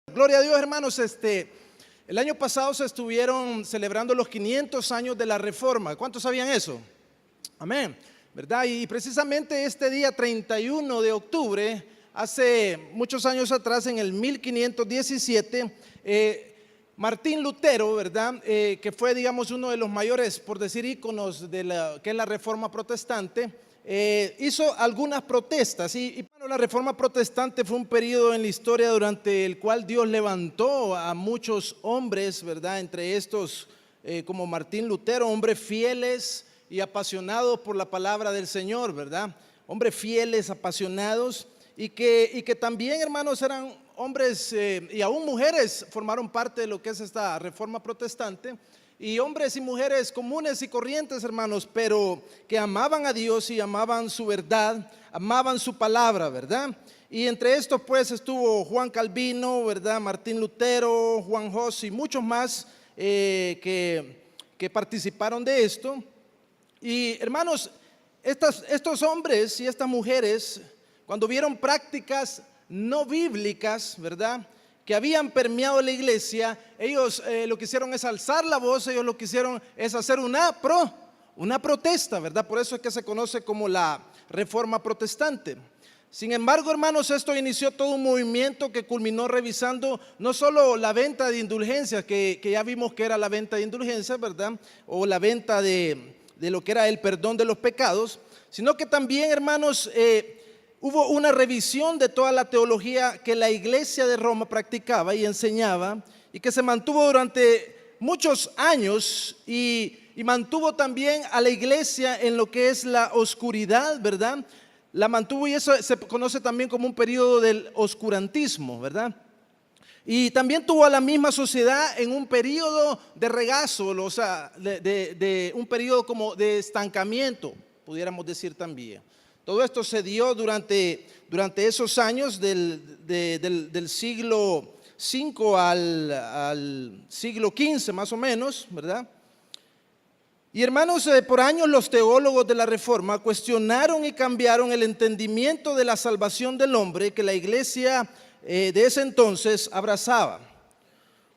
Gloria a Dios, hermanos. El año pasado se estuvieron celebrando los 500 años de la Reforma. ¿Cuántos sabían eso? Amén, ¿verdad? Y precisamente este día 31 de octubre, hace muchos años atrás, en el 1517, Martín Lutero, ¿verdad? Que fue, digamos, uno de los mayores, por decir, íconos de que es la Reforma Protestante, hizo algunas protestas. Y bueno, la Reforma Protestante fue un periodo en la historia durante el cual Dios levantó a muchos hombres, ¿verdad? Entre estos, como Martín Lutero, hombres fieles y apasionados por la palabra del Señor, ¿verdad? Hombres fieles, apasionados, y que también, hermanos, eran hombres y aún mujeres formaron parte de lo que es esta Reforma Protestante. Y hombres y mujeres comunes y corrientes, hermanos, pero que amaban a Dios y amaban su verdad, amaban su palabra, ¿verdad? Y entre estos pues estuvo Juan Calvino, ¿verdad? Martín Lutero, Juan Hus y muchos más que participaron de esto. Y hermanos, estos hombres y estas mujeres, cuando vieron prácticas no bíblicas, ¿verdad?, que habían permeado la iglesia, ellos lo que hicieron es alzar la voz, ellos lo que hicieron es hacer una protesta, ¿verdad? Por eso es que se conoce como la Reforma Protestante. Sin embargo, hermanos, esto inició todo un movimiento que culminó revisando no solo la venta de indulgencias, que ya vimos que era la venta de indulgencias, ¿verdad? O la venta de lo que era el perdón de los pecados, sino que también, hermanos, hubo una revisión de toda la teología que la iglesia de Roma practicaba y enseñaba, y que se mantuvo durante muchos años y mantuvo también a la iglesia en lo que es la oscuridad, ¿verdad? La mantuvo, y eso se conoce también como un periodo del oscurantismo, ¿verdad? Y también tuvo a la misma sociedad en un periodo de regazo, o sea, de un periodo como de estancamiento, pudiéramos decir también. Todo esto se dio durante esos años del siglo V al siglo XV más o menos, ¿verdad? Y hermanos, por años los teólogos de la Reforma cuestionaron y cambiaron el entendimiento de la salvación del hombre que la iglesia de ese entonces abrazaba,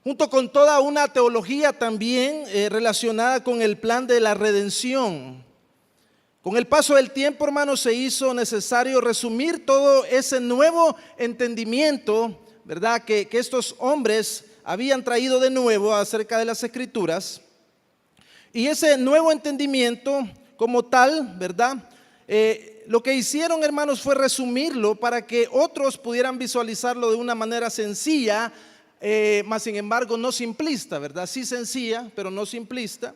junto con toda una teología también relacionada con el plan de la redención. Con el paso del tiempo, hermanos, se hizo necesario resumir todo ese nuevo entendimiento, ¿verdad?, que estos hombres habían traído de nuevo acerca de las Escrituras. Y ese nuevo entendimiento como tal, ¿verdad?, lo que hicieron, hermanos, fue resumirlo para que otros pudieran visualizarlo de una manera sencilla, mas sin embargo no simplista, ¿verdad? Sí sencilla, pero no simplista.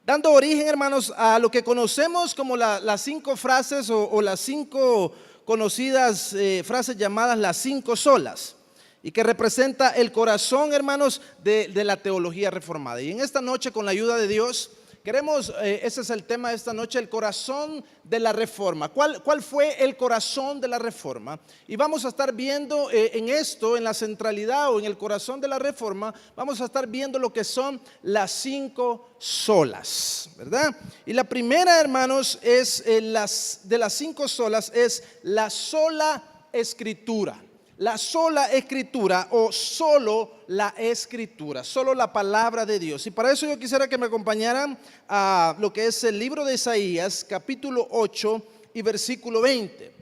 Dando origen, hermanos, a lo que conocemos como las 5 frases o las 5 conocidas frases llamadas las 5 solas, y que representa el corazón, hermanos, de la teología reformada. Y en esta noche, con la ayuda de Dios, queremos, ese es el tema de esta noche, el corazón de la Reforma. ¿Cuál fue el corazón de la Reforma? Y vamos a estar viendo en esto, en la centralidad o en el corazón de la Reforma, vamos a estar viendo lo que son las 5 solas, ¿verdad? Y la primera, hermanos, es de las 5 solas es la sola Escritura. La sola Escritura o solo la Escritura, solo la palabra de Dios. Y para eso yo quisiera que me acompañaran a lo que es el libro de Isaías, capítulo 8 y versículo 20.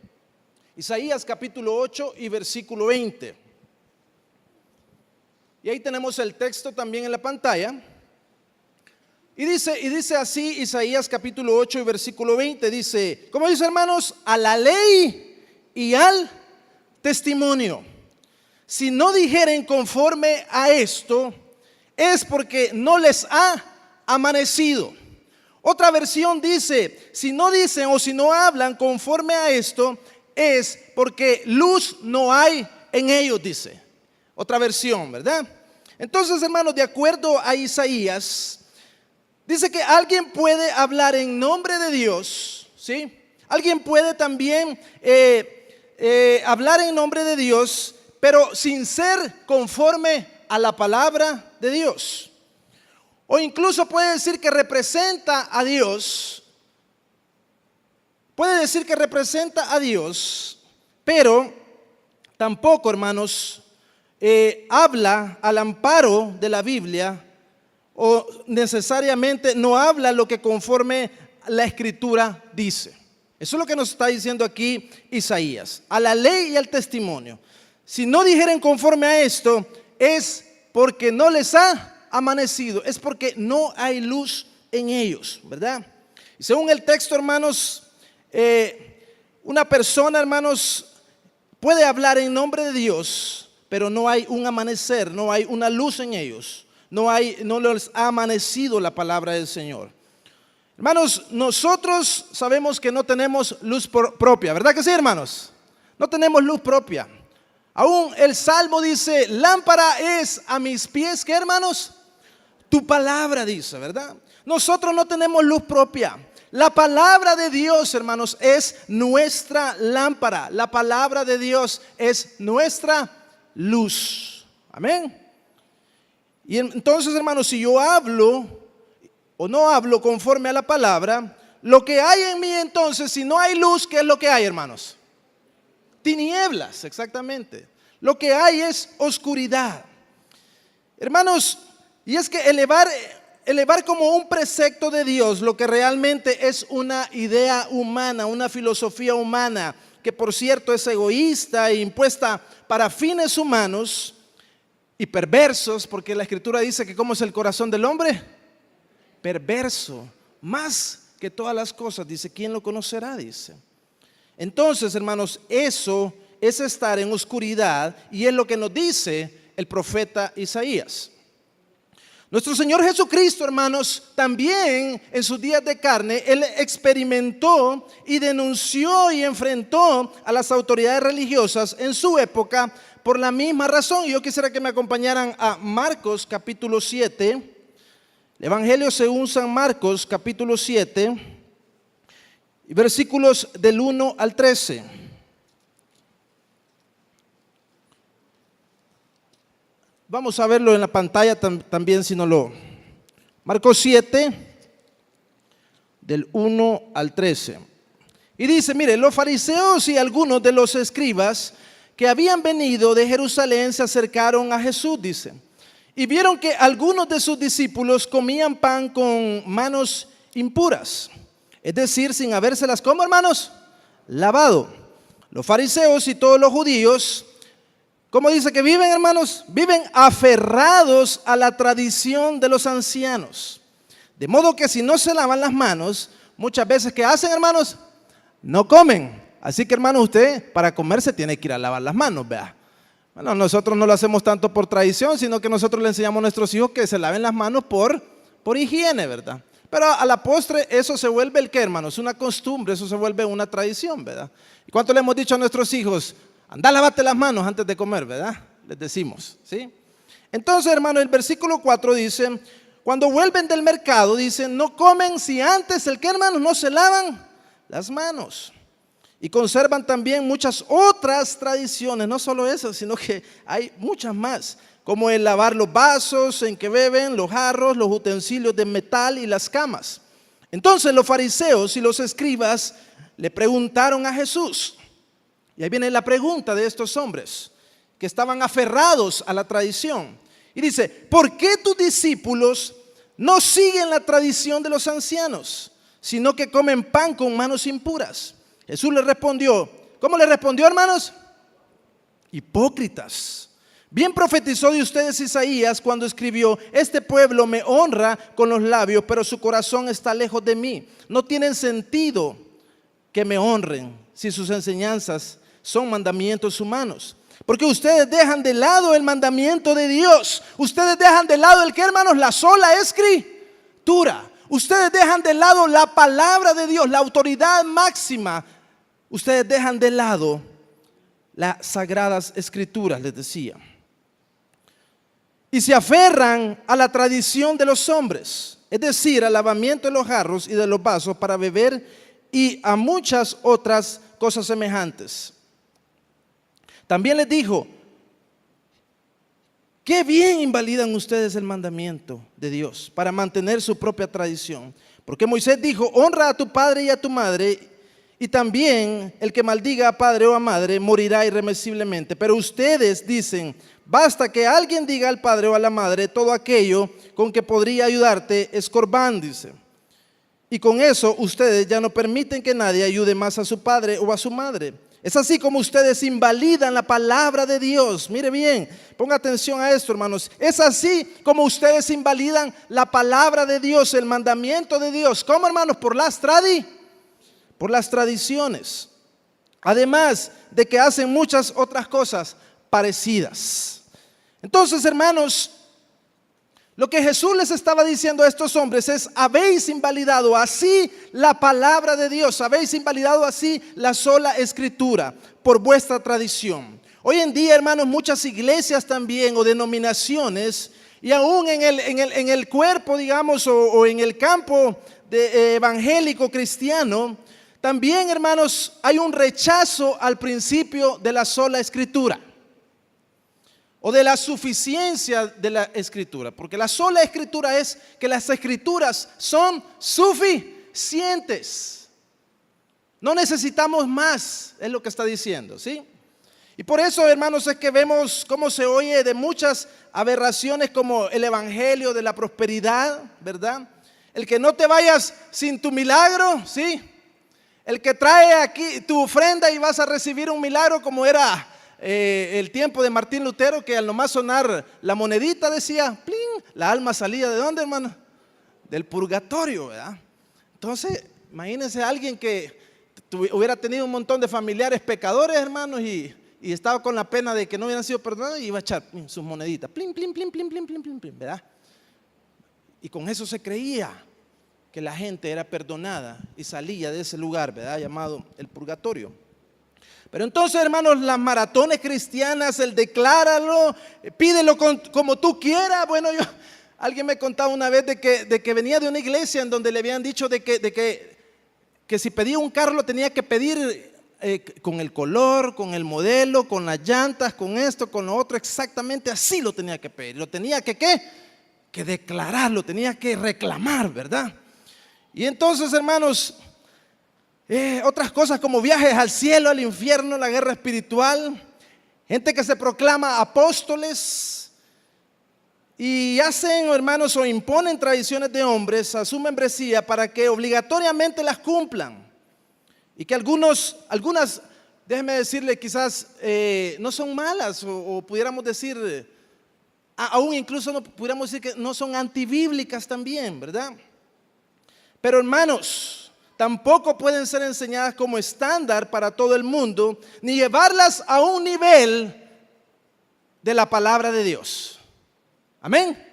Isaías capítulo 8 y versículo 20. Y ahí tenemos el texto también en la pantalla. Y dice así Isaías capítulo 8 y versículo 20. Dice, ¿cómo dice, hermanos? A la ley y al testimonio. Si no dijeren conforme a esto, es porque no les ha amanecido. Otra versión dice, si no dicen o si no hablan conforme a esto, es porque luz no hay en ellos, dice. Otra versión, ¿verdad? Entonces, hermanos, de acuerdo a Isaías, dice que alguien puede hablar en nombre de Dios, ¿sí? Alguien puede también hablar en nombre de Dios, pero sin ser conforme a la palabra de Dios. O incluso puede decir que representa a Dios. Puede decir que representa a Dios, pero tampoco, hermanos, habla al amparo de la Biblia o necesariamente no habla lo que conforme la Escritura dice. Eso es lo que nos está diciendo aquí Isaías. A la ley y al testimonio. Si no dijeren conforme a esto, es porque no les ha amanecido, es porque no hay luz en ellos, ¿verdad? Y según el texto, hermanos, una persona, hermanos, puede hablar en nombre de Dios, pero no hay un amanecer, no hay una luz en ellos, no les ha amanecido la palabra del Señor. Hermanos, nosotros sabemos que no tenemos luz propia, ¿verdad que sí, hermanos? No tenemos luz propia. Aún el Salmo dice, lámpara es a mis pies, ¿qué, hermanos? Tu palabra dice, ¿verdad? Nosotros no tenemos luz propia. La palabra de Dios, hermanos, es nuestra lámpara. La palabra de Dios es nuestra luz. Amén. Y entonces, hermanos, si yo hablo o no hablo conforme a la palabra, lo que hay en mí entonces, si no hay luz, ¿qué es lo que hay, hermanos? Tinieblas, exactamente. Lo que hay es oscuridad. Hermanos, y es que elevar como un precepto de Dios lo que realmente es una idea humana, una filosofía humana, que por cierto es egoísta e impuesta para fines humanos y perversos, porque la Escritura dice que ¿cómo es el corazón del hombre? Perverso, más que todas las cosas, dice, ¿quién lo conocerá? Dice. Entonces, hermanos, eso es estar en oscuridad y es lo que nos dice el profeta Isaías. Nuestro Señor Jesucristo, hermanos, también en sus días de carne, Él experimentó y denunció y enfrentó a las autoridades religiosas en su época por la misma razón. Yo quisiera que me acompañaran a Marcos capítulo 7, el Evangelio según San Marcos capítulo 7, y versículos del 1 al 13. Vamos a verlo en la pantalla también, si no lo. Marcos 7, del 1 al 13. Y dice, mire, los fariseos y algunos de los escribas que habían venido de Jerusalén se acercaron a Jesús, dice, y vieron que algunos de sus discípulos comían pan con manos impuras, es decir, sin habérselas, ¿cómo, hermanos? Lavado. Los fariseos y todos los judíos, ¿cómo dice que viven, hermanos? Viven aferrados a la tradición de los ancianos. De modo que si no se lavan las manos, muchas veces, ¿qué hacen, hermanos? No comen. Así que, hermanos, usted para comer se tiene que ir a lavar las manos, vea. Bueno, nosotros no lo hacemos tanto por tradición, sino que nosotros le enseñamos a nuestros hijos que se laven las manos por higiene, ¿verdad? Pero a la postre eso se vuelve el qué, hermanos, una costumbre, eso se vuelve una tradición, ¿verdad? ¿Y cuánto le hemos dicho a nuestros hijos? Anda, lávate las manos antes de comer, ¿verdad? Les decimos, ¿sí? Entonces, hermano, el versículo 4 dice, cuando vuelven del mercado, dicen, no comen si antes el que, hermanos, no se lavan las manos. Y conservan también muchas otras tradiciones, no solo esas, sino que hay muchas más, como el lavar los vasos en que beben, los jarros, los utensilios de metal y las camas. Entonces los fariseos y los escribas le preguntaron a Jesús, y ahí viene la pregunta de estos hombres que estaban aferrados a la tradición. Y dice, ¿por qué tus discípulos no siguen la tradición de los ancianos, sino que comen pan con manos impuras? Jesús le respondió, ¿cómo le respondió, hermanos? Hipócritas. Bien profetizó de ustedes Isaías cuando escribió, este pueblo me honra con los labios, pero su corazón está lejos de mí. No tienen sentido que me honren si sus enseñanzas son mandamientos humanos. Porque ustedes dejan de lado el mandamiento de Dios. Ustedes dejan de lado el que, hermanos, la sola escritura. Ustedes dejan de lado la palabra de Dios, la autoridad máxima. Ustedes dejan de lado las sagradas escrituras, les decía. Y se aferran a la tradición de los hombres, es decir, al lavamiento de los jarros y de los vasos para beber y a muchas otras cosas semejantes. También les dijo, qué bien invalidan ustedes el mandamiento de Dios para mantener su propia tradición. Porque Moisés dijo, honra a tu padre y a tu madre, Y también el que maldiga a padre o a madre morirá irremisiblemente. Pero ustedes dicen, basta que alguien diga al padre o a la madre todo aquello con que podría ayudarte es Corbán, dice. Y con eso ustedes ya no permiten que nadie ayude más a su padre o a su madre. Es así como ustedes invalidan la palabra de Dios. Mire bien, ponga atención a esto, hermanos. Es así como ustedes invalidan la palabra de Dios, el mandamiento de Dios. ¿Cómo, hermanos? Por las tradiciones. Además de que hacen muchas otras cosas parecidas. Entonces, hermanos, lo que Jesús les estaba diciendo a estos hombres es: habéis invalidado así la palabra de Dios, habéis invalidado así la sola escritura por vuestra tradición. Hoy en día, hermanos, muchas iglesias también o denominaciones, y aún en el cuerpo, digamos, o en el campo evangélico cristiano, también, hermanos, hay un rechazo al principio de la sola escritura o de la suficiencia de la escritura, porque la sola escritura es que las escrituras son suficientes. No necesitamos más, es lo que está diciendo, ¿sí? Y por eso, hermanos, es que vemos cómo se oye de muchas aberraciones como el evangelio de la prosperidad, ¿verdad? El que no te vayas sin tu milagro, ¿sí? El que trae aquí tu ofrenda y vas a recibir un milagro, como era el tiempo de Martín Lutero, que al nomás sonar la monedita decía, ¡pling!, la alma salía ¿de dónde, hermano? Del purgatorio, ¿verdad? Entonces, imagínense a alguien que hubiera tenido un montón de familiares pecadores, hermanos, y estaba con la pena de que no hubieran sido perdonados, y iba a echar sus moneditas, ¡pling, pling, pling, pling, pling, pling, pling, pling!, ¿verdad? Y con eso se creía que la gente era perdonada y salía de ese lugar, ¿verdad?, llamado el purgatorio. Pero entonces, hermanos, las maratones cristianas, el decláralo, pídelo como tú quieras. Bueno, alguien me contaba una vez de que venía de una iglesia en donde le habían dicho de que si pedía un carro lo tenía que pedir con el color, con el modelo, con las llantas, con esto, con lo otro, exactamente así lo tenía que pedir. Lo tenía que declarar, lo tenía que reclamar, ¿verdad? Y entonces, hermanos, otras cosas como viajes al cielo, al infierno, la guerra espiritual, gente que se proclama apóstoles y hacen, hermanos, o imponen tradiciones de hombres a su membresía para que obligatoriamente las cumplan, y que algunas, déjeme decirle, quizás no son malas, o pudiéramos decir, aún incluso no pudiéramos decir que no son antibíblicas también, ¿verdad? Pero, hermanos, tampoco pueden ser enseñadas como estándar para todo el mundo, ni llevarlas a un nivel de la palabra de Dios. Amén.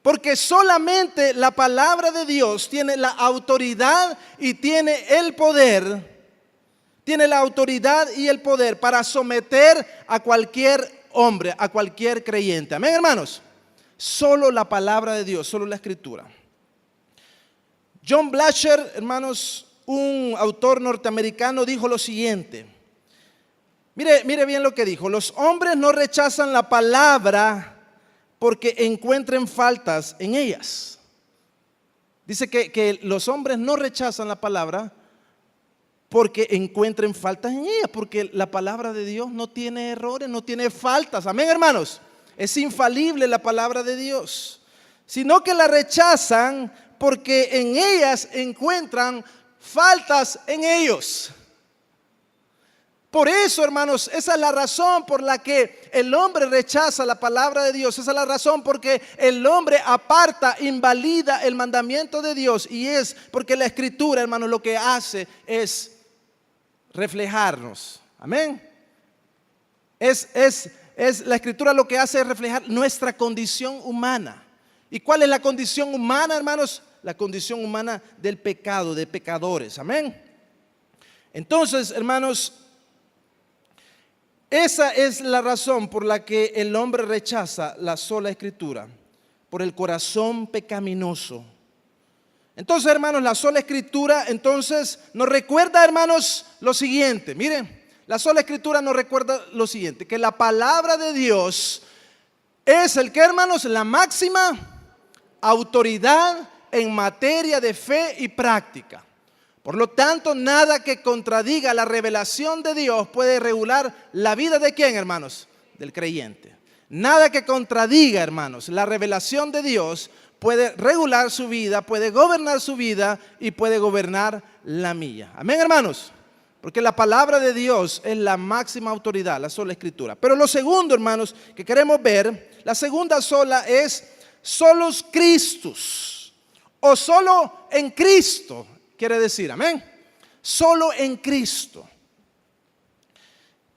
Porque solamente la palabra de Dios tiene la autoridad y tiene el poder, tiene la autoridad y el poder para someter a cualquier hombre, a cualquier creyente. Amén, hermanos. Solo la palabra de Dios, solo la escritura. John Blacher, hermanos, un autor norteamericano, dijo lo siguiente. Mire bien lo que dijo: los hombres no rechazan la palabra porque encuentren faltas en ellas. Dice que los hombres no rechazan la palabra porque encuentren faltas en ella, porque la palabra de Dios no tiene errores, no tiene faltas. Amén, hermanos. Es infalible la palabra de Dios. Sino que la rechazan porque en ellas encuentran faltas en ellos. Por eso, hermanos, esa es la razón por la que el hombre rechaza la palabra de Dios. Esa es la razón porque el hombre aparta, invalida el mandamiento de Dios. Y es porque la escritura, hermanos, lo que hace es reflejarnos. Amén. La escritura lo que hace es reflejar nuestra condición humana. ¿Y cuál es la condición humana, hermanos? La condición humana del pecado, de pecadores. Amén. Entonces, hermanos, esa es la razón por la que el hombre rechaza la sola escritura, por el corazón pecaminoso. Entonces, hermanos, la sola escritura entonces nos recuerda, hermanos, lo siguiente. Miren, la sola escritura nos recuerda lo siguiente: que la palabra de Dios es el que, hermanos, la máxima autoridad en materia de fe y práctica. Por lo tanto, nada que contradiga la revelación de Dios puede regular la vida de ¿quién, hermanos? Del creyente. Nada que contradiga, hermanos, la revelación de Dios puede regular su vida, puede gobernar su vida y puede gobernar la mía. Amén, hermanos. Porque la palabra de Dios es la máxima autoridad, la sola escritura. Pero lo segundo, hermanos, que queremos ver, la segunda sola es solos Christus, o solo en Cristo, quiere decir, amén. Solo en Cristo.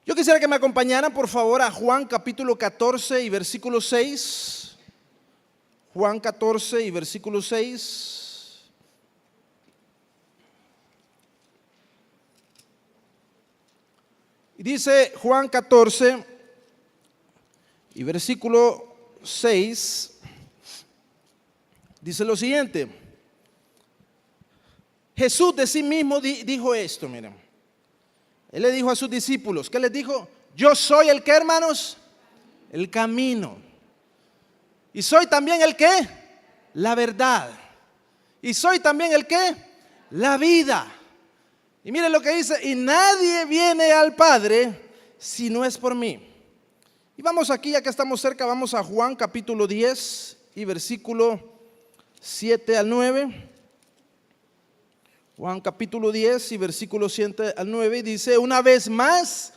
Yo quisiera que me acompañaran, por favor, a Juan capítulo 14 y versículo 6. Juan 14 y versículo 6. Y dice Juan 14 y versículo 6, dice lo siguiente. Jesús de sí mismo dijo esto, miren. Él le dijo a sus discípulos, ¿qué les dijo? Yo soy el que, hermanos, el camino. Y soy también el que, la verdad. Y soy también el que, la vida. Y miren lo que dice, y nadie viene al Padre si no es por mí. Y vamos aquí, ya que estamos cerca, vamos a Juan capítulo 10 y versículo 7 al 9. Juan capítulo 10 y versículo 7 al 9 dice, una vez más,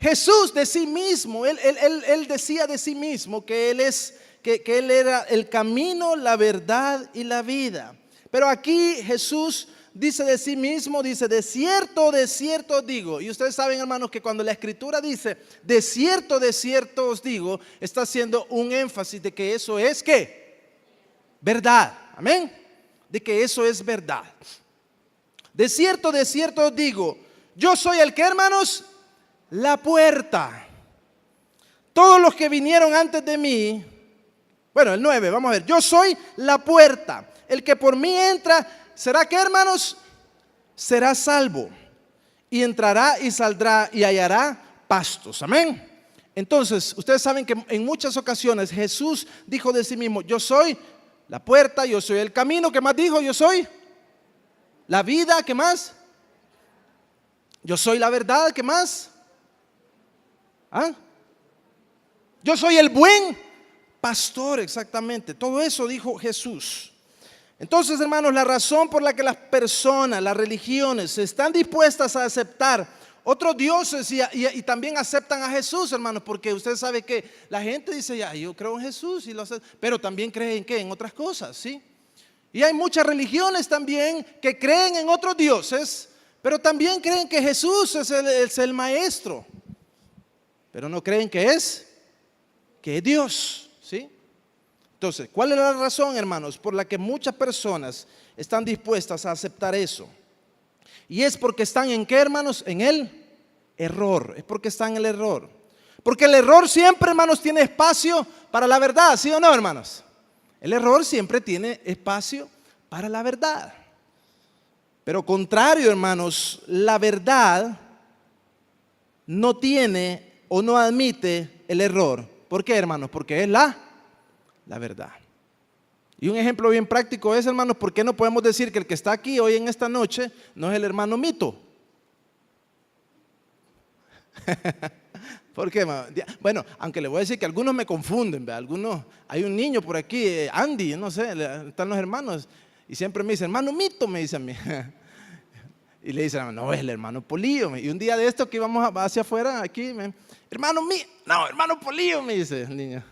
Jesús de sí mismo, él decía de sí mismo que Él era el camino, la verdad y la vida. Pero aquí Jesús dice de sí mismo, dice, de cierto os digo. Y ustedes saben, hermanos, que cuando la escritura dice, de cierto os digo, está haciendo un énfasis de que eso es, ¿qué? Verdad, amén. De que eso es verdad. De cierto os digo, yo soy el que, hermanos, la puerta. Todos los que vinieron antes de mí, bueno, el 9, vamos a ver, yo soy la puerta. El que por mí entra, ¿será que, hermanos? Será salvo. Y entrará y saldrá y hallará pastos. Amén. Entonces, ustedes saben que en muchas ocasiones Jesús dijo de sí mismo, yo soy la puerta, yo soy el camino. ¿Qué más dijo? Yo soy la vida. ¿Qué más? Yo soy la verdad. ¿Qué más? ¿Ah? Yo soy el buen pastor, exactamente. Todo eso dijo Jesús. Entonces, hermanos, la razón por la que las personas, las religiones, están dispuestas a aceptar otros dioses y también aceptan a Jesús, hermanos, porque usted sabe que la gente dice, ya, yo creo en Jesús, pero también creen ¿qué? En otras cosas, ¿sí? Y hay muchas religiones también que creen en otros dioses, pero también creen que Jesús es el maestro, pero no creen que es Dios, ¿sí? Entonces, ¿cuál es la razón, hermanos, por la que muchas personas están dispuestas a aceptar eso? Y es porque están en ¿qué, hermanos? En el error. Es porque están en el error. Porque el error siempre, hermanos, tiene espacio para la verdad, ¿sí o no, hermanos? El error siempre tiene espacio para la verdad. Pero contrario, hermanos, la verdad no tiene o no admite el error. ¿Por qué, hermanos? Porque es la verdad. Y un ejemplo bien práctico es, hermanos, ¿por qué no podemos decir que el que está aquí hoy en esta noche no es el hermano Mito? ¿Por qué, hermano? Bueno, aunque le voy a decir que algunos me confunden, ¿ve? Algunos, hay un niño por aquí, Andy, no sé, están los hermanos, y siempre me dice, hermano Mito, me dice a mí. Y le dicen, no, es el hermano Polillo. Y un día de esto que íbamos hacia afuera, aquí, hermano Mito, no, hermano Polillo, me dice el niño.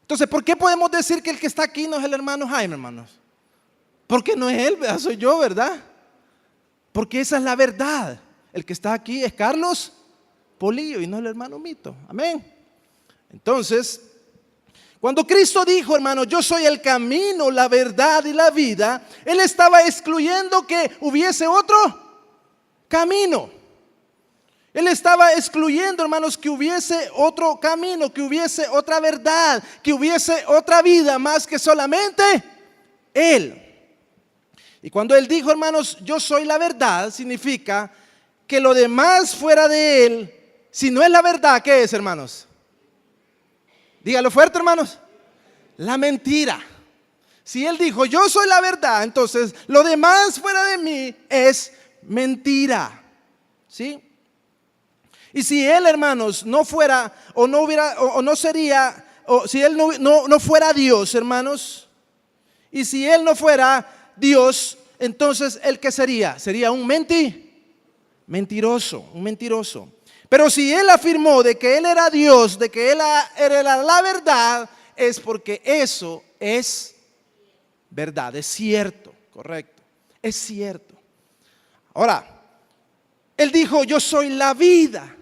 Entonces, ¿por qué podemos decir que el que está aquí no es el hermano Jaime, hermanos? Porque no es él, ¿verdad? Soy yo, ¿verdad? Porque esa es la verdad. El que está aquí es Carlos Polillo y no el hermano Mito. Amén. Entonces, cuando Cristo dijo, hermano, yo soy el camino, la verdad y la vida, Él estaba excluyendo que hubiese otro camino. Él estaba excluyendo, hermanos, que hubiese otro camino, que hubiese otra verdad, que hubiese otra vida más que solamente Él. Y cuando Él dijo, hermanos, yo soy la verdad, significa que lo demás fuera de Él, si no es la verdad, ¿qué es, hermanos? Dígalo fuerte, hermanos. La mentira. Si Él dijo, yo soy la verdad, entonces lo demás fuera de mí es mentira. ¿Sí? Y si Él, hermanos, no fuera o no hubiera o no sería, o si Él no fuera Dios, hermanos, y si Él no fuera Dios, entonces ¿Él qué sería? Sería un mentiroso, un mentiroso. Pero si Él afirmó de que Él era Dios, de que Él era la verdad, es porque eso es verdad, es cierto, correcto, es cierto. Ahora, Él dijo, yo soy la vida.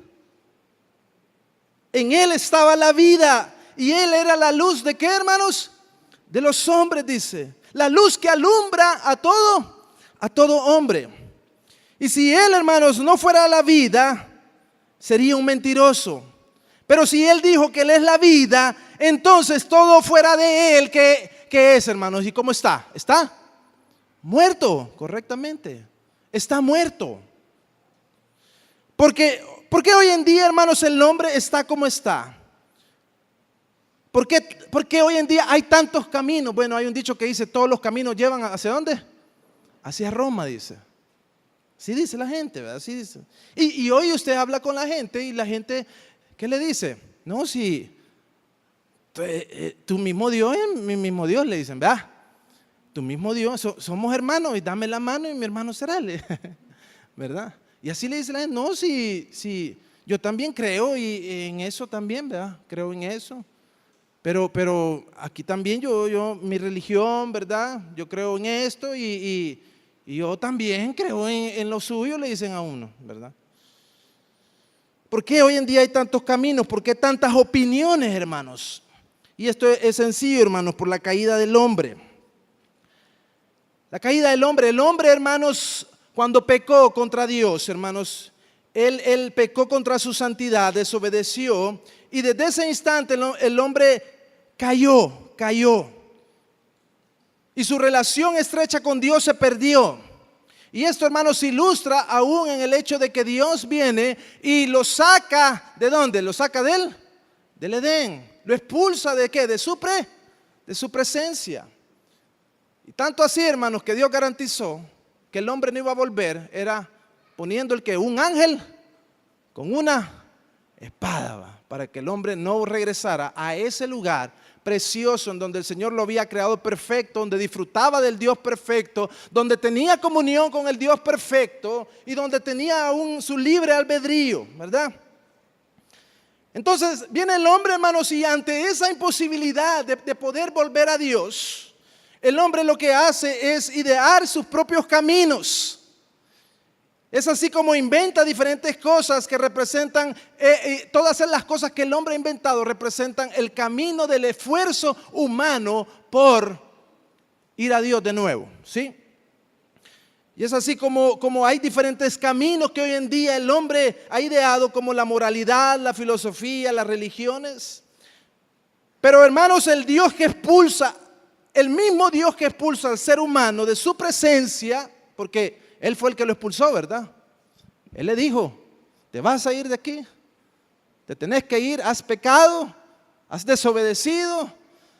En Él estaba la vida y Él era la luz de ¿qué, hermanos? De los hombres, dice. La luz que alumbra a todo hombre. Y si Él, hermanos, no fuera la vida, sería un mentiroso. Pero si Él dijo que Él es la vida, entonces todo fuera de Él, ¿qué es, hermanos? ¿Y cómo está? ¿Está? Muerto, correctamente. Está muerto. ¿Por qué hoy en día, hermanos, el hombre está como está? ¿Por qué hoy en día hay tantos caminos? Bueno, hay un dicho que dice, todos los caminos llevan ¿hacia dónde? Hacia Roma, dice. Así dice la gente, ¿verdad? Así dice. Y hoy usted habla con la gente y la gente, ¿qué le dice? No, si tu mismo Dios es mi mismo Dios, le dicen, ¿verdad? Tu mismo Dios, somos hermanos y dame la mano y mi hermano será, ¿verdad? Y así le dice la gente, no, si yo también creo y en eso también, ¿verdad? Creo en eso. Pero aquí también mi religión, ¿verdad? Yo creo en esto y yo también creo en lo suyo, le dicen a uno, ¿verdad? ¿Por qué hoy en día hay tantos caminos? ¿Por qué tantas opiniones, hermanos? Y esto es sencillo, hermanos, por la caída del hombre. La caída del hombre. El hombre, hermanos, cuando pecó contra Dios, hermanos, él pecó contra su santidad, desobedeció. Y desde ese instante el hombre cayó. Y su relación estrecha con Dios se perdió. Y esto, hermanos, ilustra aún en el hecho de que Dios viene y lo saca, ¿de dónde? Lo saca del Edén. Lo expulsa ¿de qué? De su presencia. Y tanto así, hermanos, que Dios garantizó que el hombre no iba a volver, era poniendo un ángel con una espada, para que el hombre no regresara a ese lugar precioso en donde el Señor lo había creado perfecto, donde disfrutaba del Dios perfecto, donde tenía comunión con el Dios perfecto y donde tenía aún su libre albedrío, ¿verdad? Entonces viene el hombre, hermanos, y ante esa imposibilidad de poder volver a Dios, el hombre lo que hace es idear sus propios caminos. Es así como inventa diferentes cosas que representan, todas las cosas que el hombre ha inventado representan el camino del esfuerzo humano por ir a Dios de nuevo, ¿sí? Y es así como hay diferentes caminos que hoy en día el hombre ha ideado, como la moralidad, la filosofía, las religiones. Pero, hermanos, el mismo Dios que expulsa al ser humano de su presencia, porque Él fue el que lo expulsó, ¿verdad? Él le dijo, te vas a ir de aquí, te tenés que ir, has pecado, has desobedecido,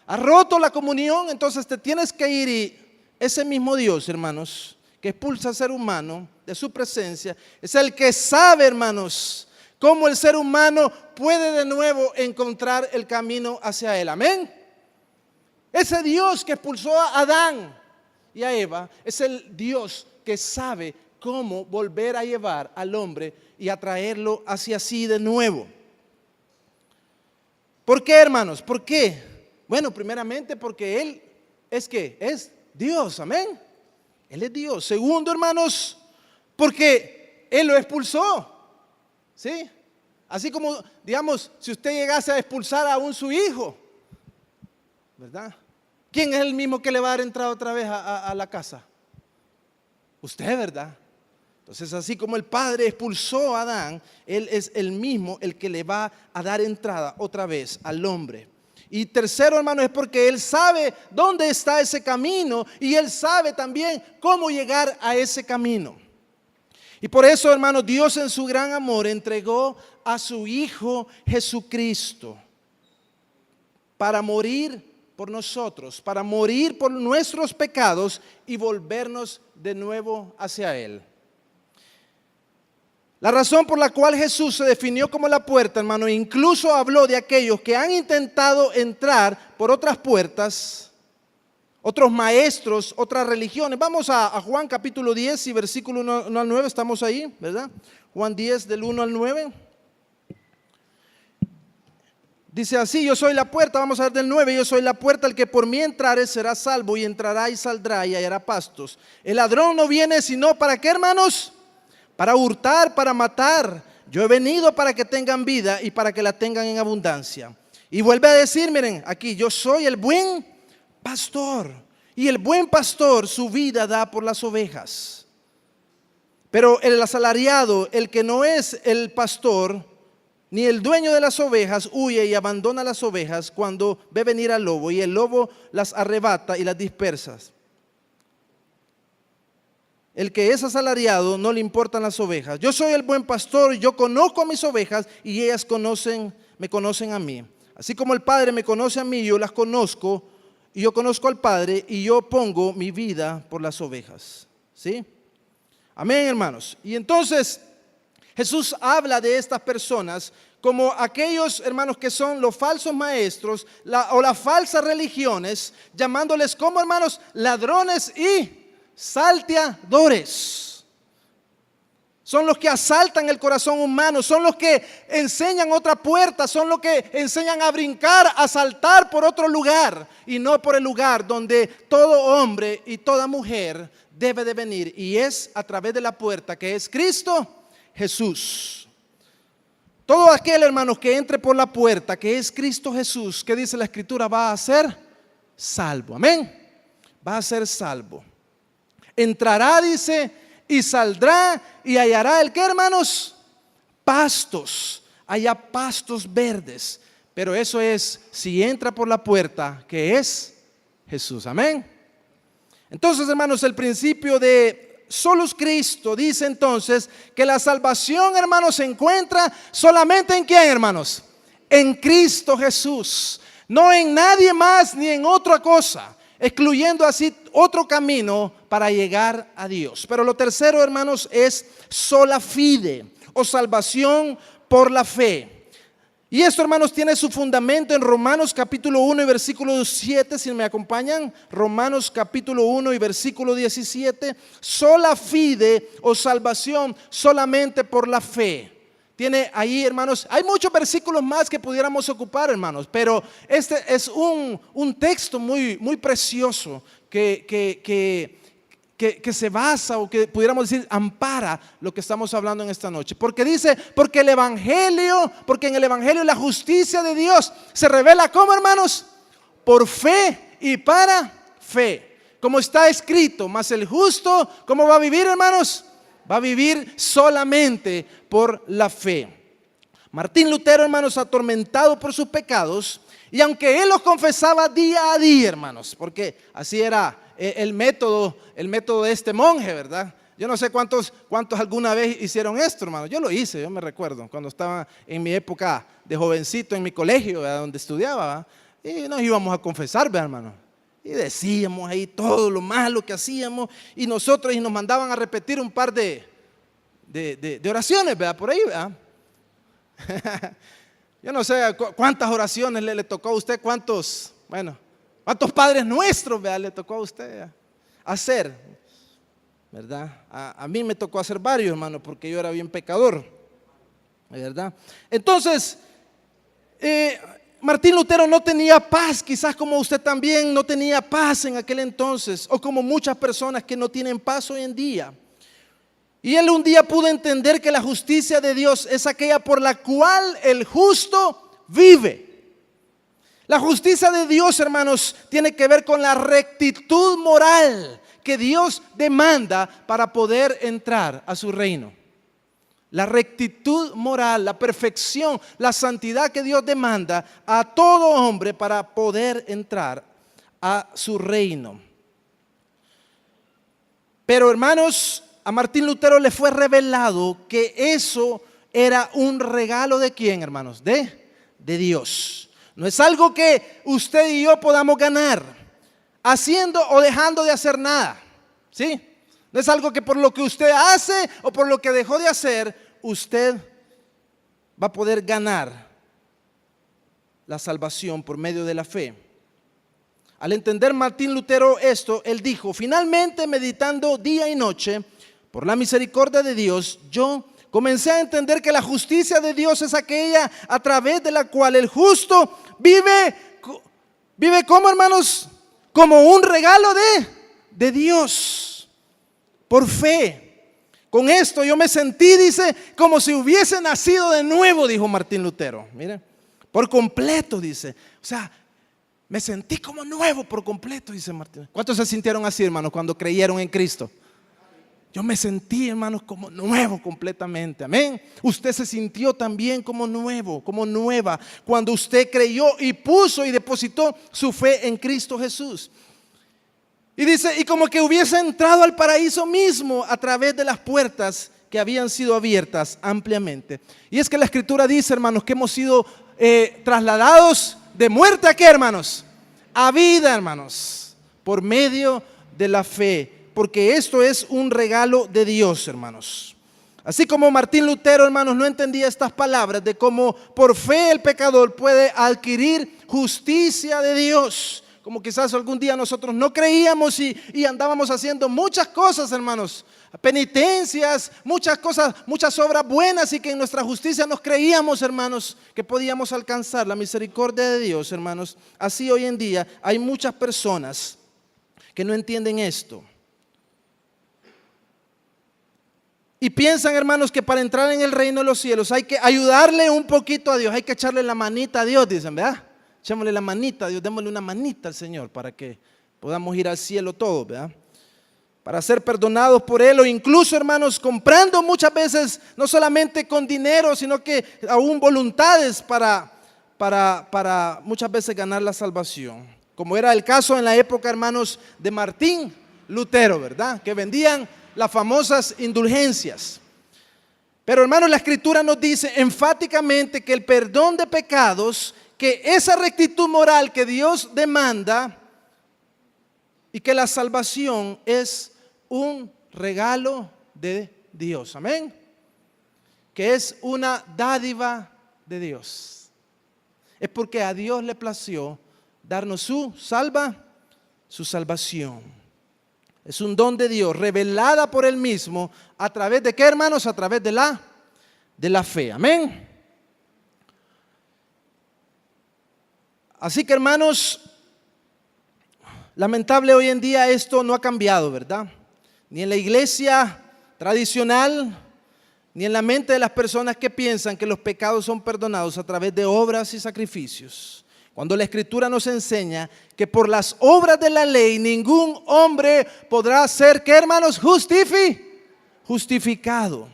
has roto la comunión, entonces te tienes que ir. Y ese mismo Dios, hermanos, que expulsa al ser humano de su presencia, es el que sabe, hermanos, cómo el ser humano puede de nuevo encontrar el camino hacia Él. Amén. Ese Dios que expulsó a Adán y a Eva es el Dios que sabe cómo volver a llevar al hombre y atraerlo hacia sí de nuevo. ¿Por qué, hermanos? ¿Por qué? Bueno, primeramente porque Él es ¿qué? Es Dios, amén. Él es Dios. Segundo, hermanos, porque Él lo expulsó, ¿sí? Así como, digamos, si usted llegase a expulsar aún su hijo, ¿verdad? ¿Quién es el mismo que le va a dar entrada otra vez a la casa? Usted, ¿verdad? Entonces, así como el Padre expulsó a Adán, Él es el mismo el que le va a dar entrada otra vez al hombre. Y tercero, hermano, es porque Él sabe dónde está ese camino y Él sabe también cómo llegar a ese camino. Y por eso, hermano, Dios en su gran amor entregó a su Hijo Jesucristo para morir por nosotros, para morir por nuestros pecados y volvernos de nuevo hacia Él. La razón por la cual Jesús se definió como la puerta, hermano, incluso habló de aquellos que han intentado entrar por otras puertas, otros maestros, otras religiones. Vamos a Juan capítulo 10 y versículo 1 al 9, estamos ahí, ¿verdad? Juan 10 del 1 al 9. Dice así: yo soy la puerta. Vamos a ver del 9. Yo soy la puerta, el que por mí entrare será salvo, y entrará y saldrá y hallará pastos. El ladrón no viene sino ¿para qué, hermanos? Para hurtar, para matar. Yo he venido para que tengan vida y para que la tengan en abundancia. Y vuelve a decir, miren, aquí: yo soy el buen pastor, y el buen pastor su vida da por las ovejas. Pero el asalariado, el que no es el pastor ni el dueño de las ovejas, huye y abandona las ovejas cuando ve venir al lobo, y el lobo las arrebata y las dispersa. El que es asalariado no le importan las ovejas. Yo soy el buen pastor, yo conozco a mis ovejas y ellas me conocen a mí. Así como el Padre me conoce a mí, yo las conozco, y yo conozco al Padre, y yo pongo mi vida por las ovejas. ¿Sí? Amén, hermanos. Y entonces Jesús habla de estas personas como aquellos, hermanos, que son los falsos maestros o las falsas religiones, llamándoles como, hermanos, ladrones y salteadores. Son los que asaltan el corazón humano, son los que enseñan otra puerta, son los que enseñan a brincar, a saltar por otro lugar y no por el lugar donde todo hombre y toda mujer debe de venir, y es a través de la puerta que es Cristo Jesús. Todo aquel, hermanos, que entre por la puerta que es Cristo Jesús, que dice la Escritura, va a ser salvo. Amén. Va a ser salvo. Entrará, dice, y saldrá y hallará el que, hermanos, pastos. Haya pastos verdes. Pero eso es si entra por la puerta que es Jesús. Amén. Entonces, hermanos, el principio de solus Cristo dice entonces que la salvación, hermanos, se encuentra solamente ¿en quién, hermanos? En Cristo Jesús. No en nadie más ni en otra cosa, excluyendo así otro camino para llegar a Dios. Pero lo tercero, hermanos, es sola fide, o salvación por la fe. Y esto, hermanos, tiene su fundamento en Romanos capítulo 1 y versículo 7, si me acompañan. Romanos capítulo 1 y versículo 17. Sola fide, o salvación solamente por la fe. Tiene ahí, hermanos, hay muchos versículos más que pudiéramos ocupar, hermanos, pero este es un texto muy, muy precioso que se basa, o que pudiéramos decir ampara lo que estamos hablando en esta noche. Porque dice, porque en el Evangelio la justicia de Dios se revela ¿cómo, hermanos? Por fe y para fe. Como está escrito, mas el justo, ¿cómo va a vivir, hermanos? Va a vivir solamente por la fe. Martín Lutero, hermanos, atormentado por sus pecados, y aunque él los confesaba día a día, hermanos, porque así era el método de este monje, ¿verdad? Yo no sé cuántos alguna vez hicieron esto, hermano. Yo lo hice, yo me recuerdo, cuando estaba en mi época de jovencito en mi colegio, ¿verdad? Donde estudiaba, ¿verdad? Y nos íbamos a confesar, ¿verdad, hermano? Y decíamos ahí todo lo malo que hacíamos, y nos mandaban a repetir un par de oraciones, ¿verdad? Por ahí, ¿verdad? Yo no sé cuántas oraciones le tocó a usted, cuántos padres nuestros, ¿verdad? Le tocó a usted hacer, ¿verdad? A mí me tocó hacer varios, hermano, porque yo era bien pecador, ¿verdad? Entonces, Martín Lutero no tenía paz, quizás como usted también no tenía paz en aquel entonces, o como muchas personas que no tienen paz hoy en día. Y él un día pudo entender que la justicia de Dios es aquella por la cual el justo vive. La justicia de Dios, hermanos, tiene que ver con la rectitud moral que Dios demanda para poder entrar a su reino. La rectitud moral, la perfección, la santidad que Dios demanda a todo hombre para poder entrar a su reino. Pero, hermanos, a Martín Lutero le fue revelado que eso era un regalo ¿de quién, hermanos? De Dios. No es algo que usted y yo podamos ganar haciendo o dejando de hacer nada, ¿sí? No es algo que por lo que usted hace o por lo que dejó de hacer usted va a poder ganar la salvación por medio de la fe. Al entender Martín Lutero esto, él dijo: finalmente, meditando día y noche por la misericordia de Dios, yo comencé a entender que la justicia de Dios es aquella a través de la cual el justo vive como, hermanos, como un regalo de Dios, por fe. Con esto yo me sentí, dice, como si hubiese nacido de nuevo, dijo Martín Lutero. Mire, por completo, dice. O sea, me sentí como nuevo por completo, dice Martín. ¿Cuántos se sintieron así, hermanos, cuando creyeron en Cristo? Yo me sentí, hermanos, como nuevo completamente. Amén. Usted se sintió también como nuevo, como nueva, cuando usted creyó y puso y depositó su fe en Cristo Jesús. Y dice, y como que hubiese entrado al paraíso mismo a través de las puertas que habían sido abiertas ampliamente. Y es que la Escritura dice, hermanos, que hemos sido trasladados de muerte ¿a qué, hermanos? A vida, hermanos, por medio de la fe. Porque esto es un regalo de Dios, hermanos. Así como Martín Lutero, hermanos, no entendía estas palabras de cómo por fe el pecador puede adquirir justicia de Dios. Como quizás algún día nosotros no creíamos y andábamos haciendo muchas cosas, hermanos, penitencias, muchas cosas, muchas obras buenas, y que en nuestra justicia nos creíamos, hermanos, que podíamos alcanzar la misericordia de Dios, hermanos. Así hoy en día hay muchas personas que no entienden esto. Y piensan, hermanos, que para entrar en el reino de los cielos hay que ayudarle un poquito a Dios, hay que echarle la manita a Dios, dicen, ¿verdad? Echémosle la manita a Dios, démosle una manita al Señor para que podamos ir al cielo todos, ¿verdad? Para ser perdonados por Él, o incluso, hermanos, comprando muchas veces, no solamente con dinero, sino que aún voluntades para muchas veces ganar la salvación. Como era el caso en la época, hermanos, de Martín Lutero, ¿verdad? Que vendían las famosas indulgencias. Pero, hermanos, la Escritura nos dice enfáticamente que el perdón de pecados, que esa rectitud moral que Dios demanda, y que la salvación es un regalo de Dios. Amén. Que es una dádiva de Dios. Es porque a Dios le plació darnos su salvación. Es un don de Dios, revelada por Él mismo. ¿A través de qué, hermanos? A través de la fe. Amén. Así que, hermanos, lamentable hoy en día esto no ha cambiado, ¿verdad? Ni en la iglesia tradicional, ni en la mente de las personas que piensan que los pecados son perdonados a través de obras y sacrificios. Cuando la Escritura nos enseña que por las obras de la ley ningún hombre podrá ser, ¿qué, hermanos? Justificado.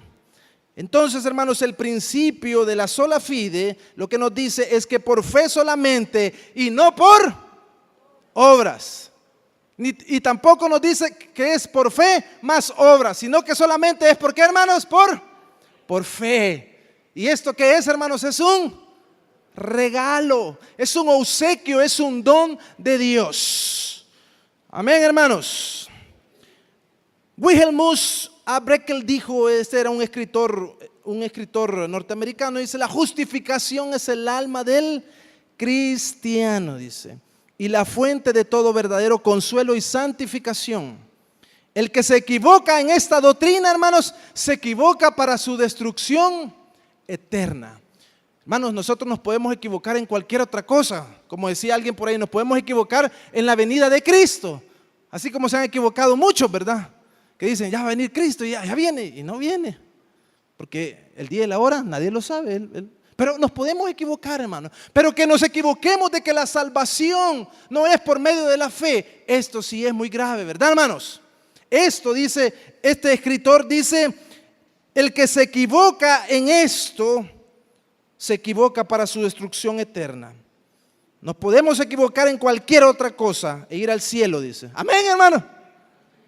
Entonces, hermanos, el principio de la sola fide lo que nos dice es que por fe solamente y no por obras. Y tampoco nos dice que es por fe más obras, sino que solamente es, ¿por qué, hermanos? Por fe. ¿Y esto qué es, hermanos? Es un regalo, es un obsequio, es un don de Dios. Amén, hermanos. Wilhelm A. Breckel dijo, este era un escritor norteamericano, dice: la justificación es el alma del cristiano, dice, y la fuente de todo verdadero consuelo y santificación. El que se equivoca en esta doctrina, hermanos, se equivoca para su destrucción eterna. Hermanos, nosotros nos podemos equivocar en cualquier otra cosa. Como decía alguien por ahí, nos podemos equivocar en la venida de Cristo. Así como se han equivocado muchos, ¿verdad? Que dicen, ya va a venir Cristo y ya viene, y no viene. Porque el día y la hora nadie lo sabe. Pero nos podemos equivocar, hermanos. Pero que nos equivoquemos de que la salvación no es por medio de la fe, esto sí es muy grave, ¿verdad, hermanos? Esto dice, este escritor dice, el que se equivoca en esto, se equivoca para su destrucción eterna. Nos podemos equivocar en cualquier otra cosa e ir al cielo, dice. Amén, hermano.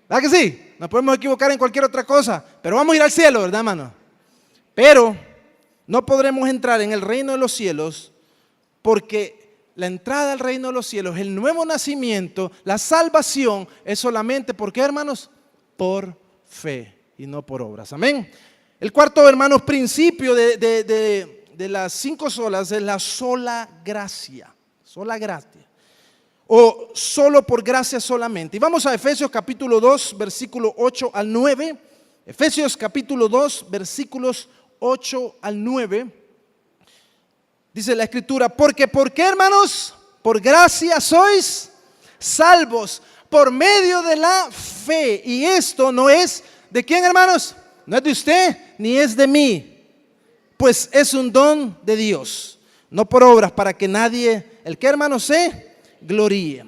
¿Verdad que sí? Nos podemos equivocar en cualquier otra cosa, pero vamos a ir al cielo, ¿verdad, hermano? Pero no podremos entrar en el reino de los cielos, porque la entrada al reino de los cielos, el nuevo nacimiento, la salvación es solamente, ¿por qué, hermanos? Por fe y no por obras. Amén. El cuarto, hermanos, principio de las 5 solas es la sola gracia. Sola gracia. O solo por gracia solamente. Y vamos a Efesios capítulo 2, versículo 8 al 9. Efesios capítulo 2, versículos 8 al 9. Dice la Escritura, ¿por qué, hermanos? Por gracia sois salvos por medio de la fe. Y esto no es ¿de quién, hermanos? No es de usted ni es de mí, pues es un don de Dios, no por obras, para que nadie, el que, hermanos, se gloríe.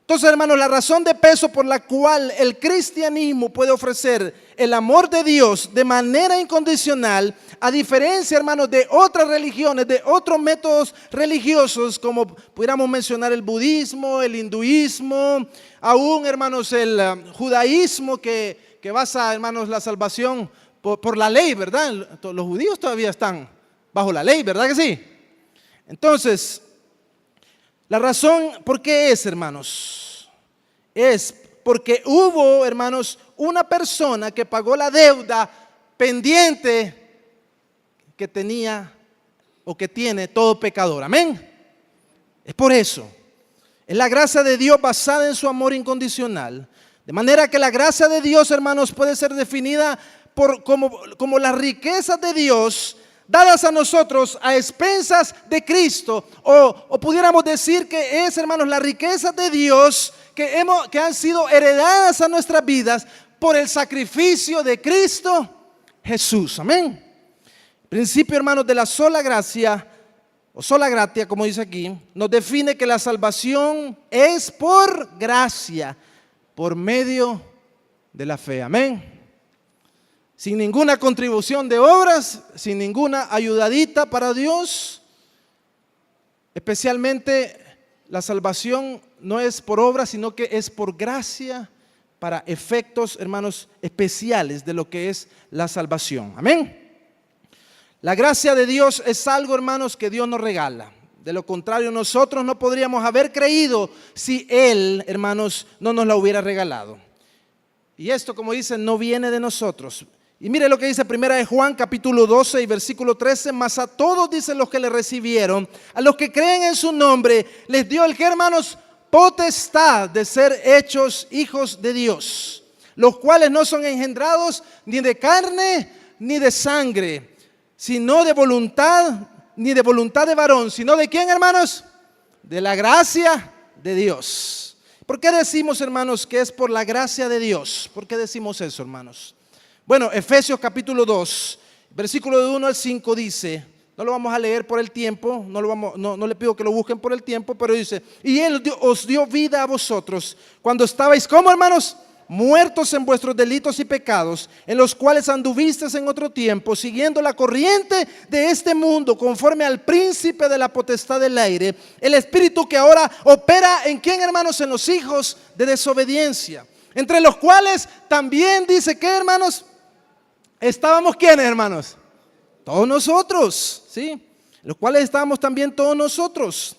Entonces, hermanos, la razón de peso por la cual el cristianismo puede ofrecer el amor de Dios de manera incondicional, a diferencia, hermanos, de otras religiones, de otros métodos religiosos, como pudiéramos mencionar el budismo, el hinduismo, aún, hermanos, el judaísmo, que basa, hermanos, la salvación por la ley, ¿verdad? Los judíos todavía están bajo la ley, ¿verdad que sí? Entonces, la razón por qué es, hermanos, es porque hubo, hermanos, una persona que pagó la deuda pendiente que tenía o que tiene todo pecador. Amén. Es por eso. Es la gracia de Dios basada en su amor incondicional. De manera que la gracia de Dios, hermanos, puede ser definida como las riquezas de Dios dadas a nosotros a expensas de Cristo, o pudiéramos decir que es, hermanos, la riqueza de Dios que han sido heredadas a nuestras vidas por el sacrificio de Cristo Jesús. Amén. Principio, hermanos, de la sola gracia o sola gratia, como dice aquí, nos define que la salvación es por gracia, por medio de la fe. Amén. Sin ninguna contribución de obras, sin ninguna ayudadita para Dios. Especialmente la salvación no es por obras, sino que es por gracia, para efectos, hermanos, especiales de lo que es la salvación. Amén. La gracia de Dios es algo, hermanos, que Dios nos regala. De lo contrario, nosotros no podríamos haber creído si Él, hermanos, no nos la hubiera regalado. Y esto, como dicen, no viene de nosotros. Y mire lo que dice primera de Juan capítulo 12 y versículo 13. Mas a todos, dicen, los que le recibieron, a los que creen en su nombre, les dio el que, hermanos, potestad de ser hechos hijos de Dios, los cuales no son engendrados ni de carne ni de sangre, sino de voluntad, ni de voluntad de varón, sino de quién, hermanos, de la gracia de Dios. ¿Por qué decimos, hermanos, que es por la gracia de Dios? ¿Por qué decimos eso, hermanos? Bueno, Efesios capítulo 2, versículo de 1 al 5 dice, no lo vamos a leer por el tiempo, no le pido que lo busquen por el tiempo, pero dice, y Él os dio vida a vosotros cuando estabais, ¿cómo, hermanos? Muertos en vuestros delitos y pecados, en los cuales anduvisteis en otro tiempo, siguiendo la corriente de este mundo, conforme al príncipe de la potestad del aire, el espíritu que ahora opera en quién, hermanos, en los hijos de desobediencia, entre los cuales también dice que, hermanos, estábamos ¿quiénes, hermanos? Todos nosotros, ¿sí? Los cuales estábamos también todos nosotros,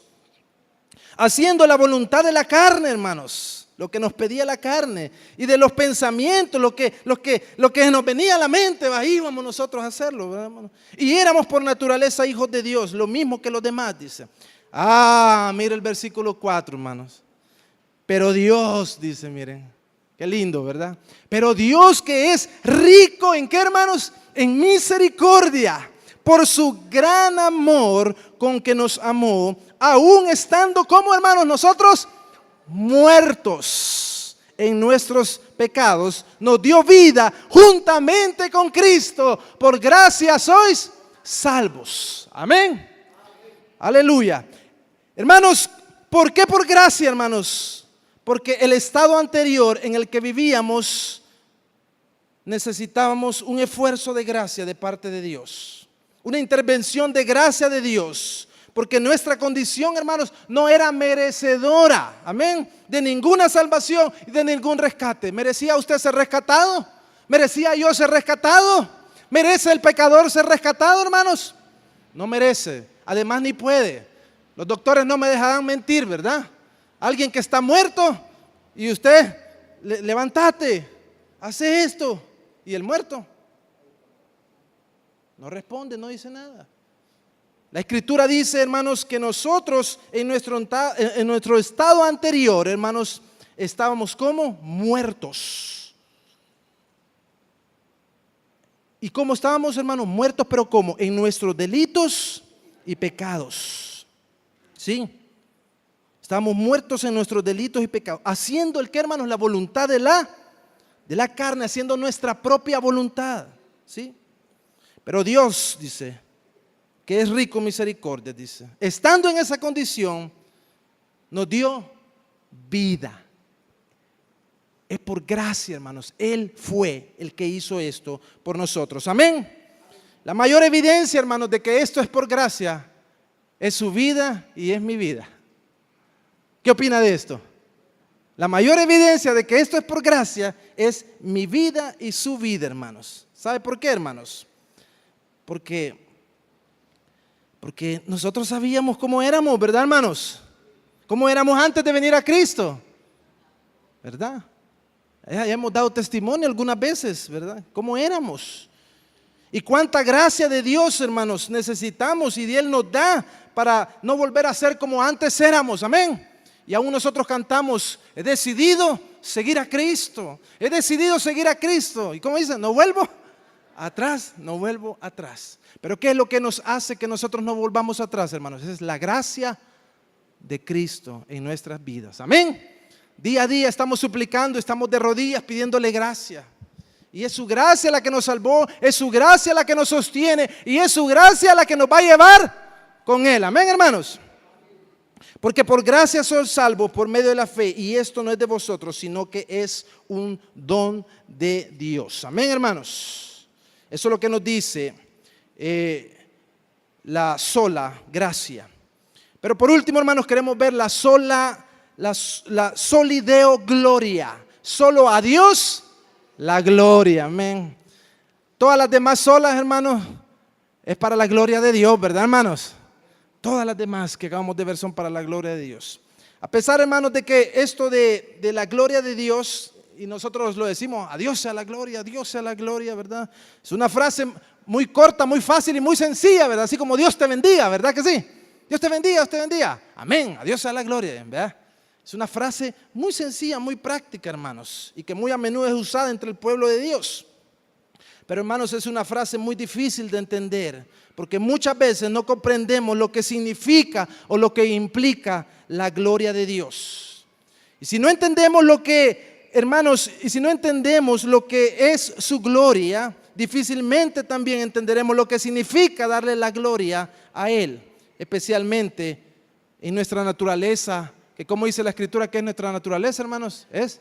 haciendo la voluntad de la carne, hermanos, lo que nos pedía la carne, y de los pensamientos, lo que nos venía a la mente, íbamos nosotros a hacerlo, ¿verdad, hermano? Y éramos por naturaleza hijos de Dios, lo mismo que los demás, dice. Mire el versículo 4, hermanos. Pero Dios, dice, miren, qué lindo, ¿verdad? Pero Dios, que es rico ¿en qué, hermanos? En misericordia, por su gran amor con que nos amó, aún estando como, hermanos, nosotros muertos en nuestros pecados, nos dio vida juntamente con Cristo. Por gracia sois salvos. Amén. Aleluya. Hermanos, ¿por qué por gracia, hermanos? Porque el estado anterior en el que vivíamos necesitábamos un esfuerzo de gracia de parte de Dios, una intervención de gracia de Dios, porque nuestra condición, hermanos, no era merecedora, amén, de ninguna salvación y de ningún rescate. ¿Merecía usted ser rescatado? ¿Merecía yo ser rescatado? ¿Merece el pecador ser rescatado, hermanos? No merece, además ni puede. Los doctores no me dejarán mentir, ¿verdad? Alguien que está muerto y usted, levántate, hace esto, y el muerto No responde, no dice nada. La Escritura dice, hermanos, que nosotros en nuestro estado anterior, hermanos, estábamos como muertos. ¿Y cómo estábamos, hermanos? Muertos, pero ¿cómo? En nuestros delitos y pecados. ¿Sí? Estábamos muertos en nuestros delitos y pecados. Haciendo el que, hermanos, la voluntad de la carne, haciendo nuestra propia voluntad. ¿Sí? Pero Dios, dice, que es rico en misericordia, dice, estando en esa condición, nos dio vida. Es por gracia, hermanos. Él fue el que hizo esto por nosotros. Amén. La mayor evidencia, hermanos, de que esto es por gracia es su vida y es mi vida. ¿Qué opina de esto? La mayor evidencia de que esto es por gracia es mi vida y su vida, hermanos. ¿Sabe por qué, hermanos? Porque nosotros sabíamos cómo éramos, ¿verdad, hermanos? Cómo éramos antes de venir a Cristo, ¿verdad? Ya hemos dado testimonio algunas veces, ¿verdad? ¿Cómo éramos? Y cuánta gracia de Dios, hermanos, necesitamos y Él nos da para no volver a ser como antes éramos, amén. Y aún nosotros cantamos, he decidido seguir a Cristo, he decidido seguir a Cristo. ¿Y cómo dice? No vuelvo atrás, no vuelvo atrás. Pero ¿qué es lo que nos hace que nosotros no volvamos atrás, hermanos? Es la gracia de Cristo en nuestras vidas, amén. Día a día estamos suplicando, estamos de rodillas pidiéndole gracia. Y es su gracia la que nos salvó, es su gracia la que nos sostiene y es su gracia la que nos va a llevar con Él. Amén, hermanos. Porque por gracia sois salvos por medio de la fe, y esto no es de vosotros, sino que es un don de Dios. Amén, hermanos. Eso es lo que nos dice la sola gracia. Pero por último, hermanos, queremos ver la solideo gloria. Solo a Dios la gloria, amén. Todas las demás solas, hermanos, es para la gloria de Dios, ¿verdad, hermanos? Todas las demás que acabamos de ver son para la gloria de Dios. A pesar, hermanos, de que esto de la gloria de Dios, y nosotros lo decimos, a Dios sea la gloria, a Dios sea la gloria, ¿verdad? Es una frase muy corta, muy fácil y muy sencilla, ¿verdad? Así como Dios te bendiga, ¿verdad que sí? Dios te bendiga, Dios te bendiga. Amén, a Dios sea la gloria, ¿verdad? Es una frase muy sencilla, muy práctica, hermanos, y que muy a menudo es usada entre el pueblo de Dios. Pero, hermanos, es una frase muy difícil de entender, porque muchas veces no comprendemos lo que significa o lo que implica la gloria de Dios. Y si no entendemos lo que, hermanos, y si no entendemos lo que es su gloria, difícilmente también entenderemos lo que significa darle la gloria a Él, especialmente en nuestra naturaleza. Que como dice la Escritura, que es nuestra naturaleza, hermanos, es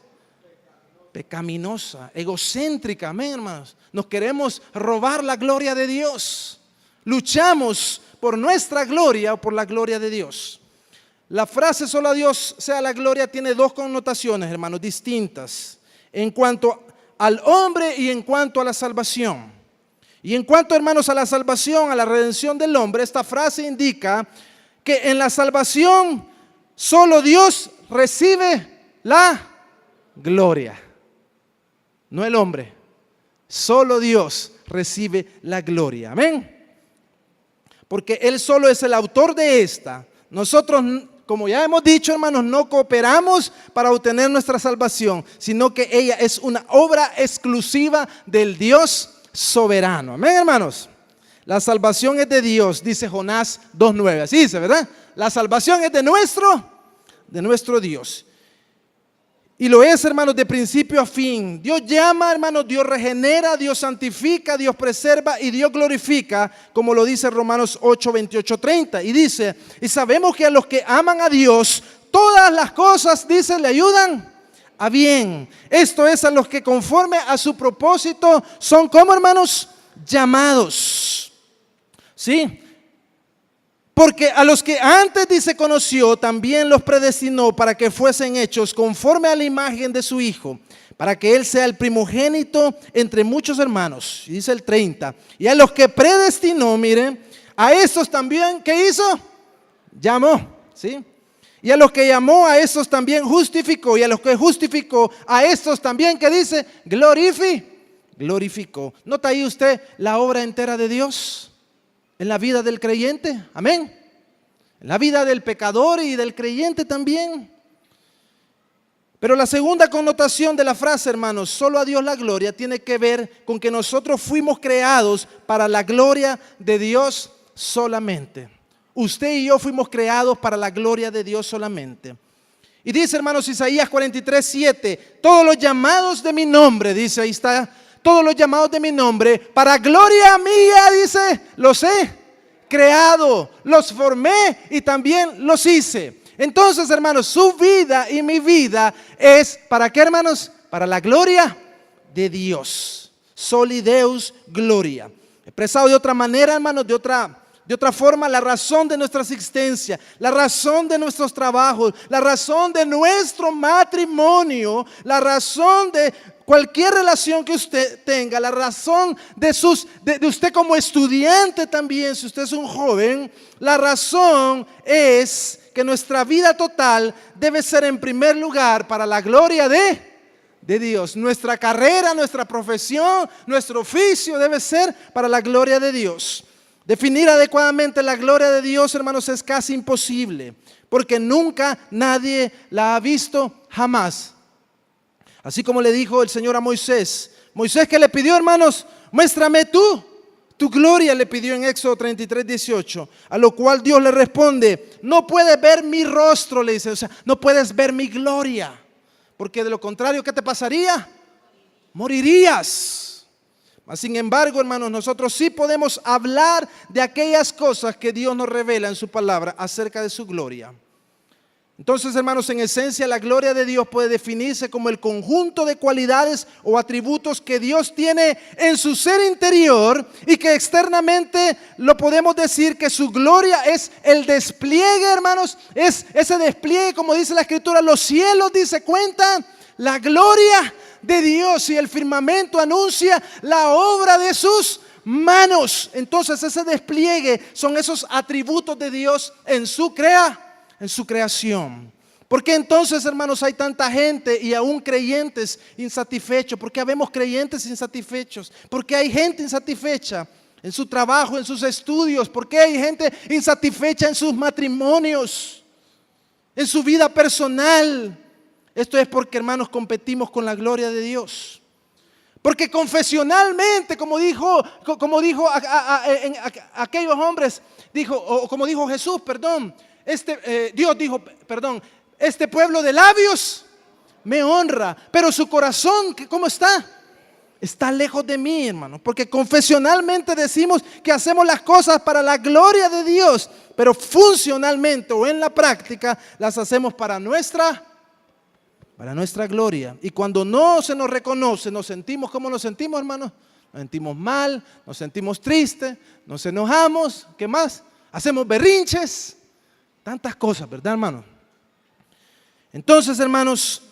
pecaminosa, egocéntrica, amén, hermanos. Nos queremos robar la gloria de Dios. Luchamos por nuestra gloria o por la gloria de Dios. La frase solo a Dios sea la gloria tiene dos connotaciones, hermanos, distintas en cuanto al hombre y en cuanto a la salvación. Y en cuanto, hermanos, a la salvación, a la redención del hombre, esta frase indica que en la salvación solo Dios recibe la gloria, no el hombre. Solo Dios recibe la gloria, amén. Porque Él solo es el autor de esta. Nosotros, como ya hemos dicho, hermanos, no cooperamos para obtener nuestra salvación, sino que ella es una obra exclusiva del Dios soberano, amén, hermanos. La salvación es de Dios, dice Jonás 2:9, así dice, ¿verdad? La salvación es de nuestro Dios. Y lo es, hermanos, de principio a fin. Dios llama, hermanos, Dios regenera, Dios santifica, Dios preserva y Dios glorifica, como lo dice Romanos 8, 28, 30. Y dice, y sabemos que a los que aman a Dios, todas las cosas, dice, le ayudan a bien. Esto es, a los que conforme a su propósito son, como, hermanos, llamados. ¿Sí? Porque a los que antes, dice, conoció, también los predestinó para que fuesen hechos conforme a la imagen de su Hijo, para que Él sea el primogénito entre muchos hermanos. Y dice el 30. Y a los que predestinó, miren, a estos también, ¿qué hizo? Llamó, ¿sí? Y a los que llamó, a estos también justificó. Y a los que justificó, a estos también, ¿qué dice? glorificó. ¿Nota ahí usted la obra entera de Dios en la vida del creyente? Amén. En la vida del pecador y del creyente también. Pero la segunda connotación de la frase, hermanos, solo a Dios la gloria, tiene que ver con que nosotros fuimos creados para la gloria de Dios solamente. Usted y yo fuimos creados para la gloria de Dios solamente. Y dice, hermanos, Isaías 43:7, todos los llamados de mi nombre, dice, ahí está, todos los llamados de mi nombre, para gloria mía, dice, los he creado, los formé y también los hice. Entonces, hermanos, su vida y mi vida es, ¿para qué, hermanos? Para la gloria de Dios. Soli Deus gloria. Expresado de otra manera, hermanos, de otra forma, la razón de nuestra existencia, la razón de nuestros trabajos, la razón de nuestro matrimonio, la razón de cualquier relación que usted tenga, la razón de usted como estudiante también, si usted es un joven, la razón es que nuestra vida total debe ser en primer lugar para la gloria de Dios. Nuestra carrera, nuestra profesión, nuestro oficio debe ser para la gloria de Dios. Definir adecuadamente la gloria de Dios, hermanos, es casi imposible, porque nunca nadie la ha visto jamás. Así como le dijo el Señor a Moisés. Moisés, ¿qué le pidió, hermanos? Muéstrame tu gloria, le pidió en Éxodo 33:18. A lo cual Dios le responde, no puedes ver mi rostro, le dice, o sea, no puedes ver mi gloria, porque de lo contrario, ¿qué te pasaría? Morirías. Sin embargo, hermanos, nosotros sí podemos hablar de aquellas cosas que Dios nos revela en su palabra acerca de su gloria. Entonces, hermanos, en esencia la gloria de Dios puede definirse como el conjunto de cualidades o atributos que Dios tiene en su ser interior y que externamente lo podemos decir que su gloria es el despliegue, hermanos, es ese despliegue, como dice la Escritura, los cielos, dice, cuentan la gloria de Dios y el firmamento anuncia la obra de sus manos. Entonces ese despliegue son esos atributos de Dios en su creación. ¿Por qué entonces, hermanos, hay tanta gente y aún creyentes insatisfechos? ¿Por qué habemos creyentes insatisfechos? ¿Por qué hay gente insatisfecha en su trabajo, en sus estudios? ¿Por qué hay gente insatisfecha en sus matrimonios, en su vida personal? Esto es porque, hermanos, competimos con la gloria de Dios. Porque confesionalmente, como dijo aquellos hombres, o como dijo Jesús, Dios dijo, este pueblo de labios me honra, pero su corazón, ¿cómo está? Está lejos de mí, hermano, porque confesionalmente decimos que hacemos las cosas para la gloria de Dios, pero funcionalmente o en la práctica las hacemos para nuestra gloria. Y cuando no se nos reconoce, nos sentimos como nos sentimos, hermano. Nos sentimos mal, nos sentimos tristes, nos enojamos, ¿qué más? Hacemos berrinches, tantas cosas, ¿verdad, hermano? Entonces, hermanos,